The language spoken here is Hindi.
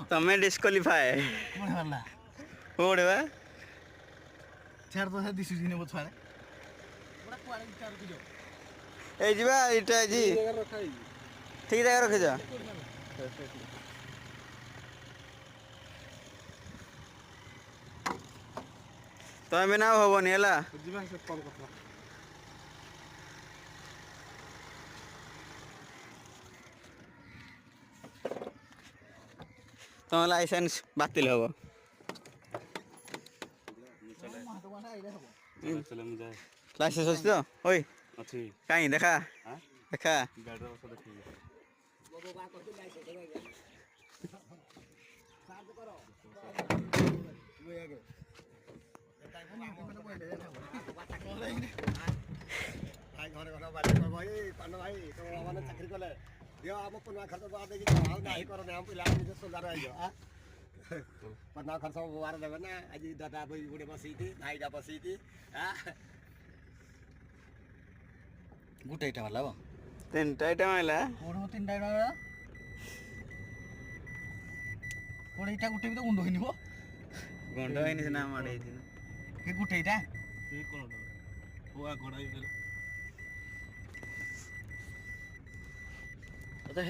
तुम्हें डिस्क्वालीफाई कोड़े बा छाड़ तो दिसु जी ने वो छाड़े ए जीवा इटा जी ठीक जगह रखे जा तुम्हें बिना होबनी हला जीवा से कॉल करता तुम लाइसेंस बातिल होबो चले हम जाए लाइसेंस अछि तो ओइ अच्छी काई देखा हां देखा गाड़ी रो से देखिए भाई घर घर बात कर भाई पान भाई तो माने चाकरी करले दियो हम पन्ना खर्च बात देखि हाउ नाही करो ने हम पिला निजे सुंदर आइयो आ पन्ना खर्च बार देबे ना आज दादा भाई गुडे बसी थी भाई जा बसी थी आ गुटेटा वाला बा तीनटा आइटम आइला कोन तीनटा वाला कोड़ीटा गुटे भी तो गुंडो हिनिबो गंडा हिनि ना माडे दिन के गुटेटा ये कौन हुआ घोड़ा ही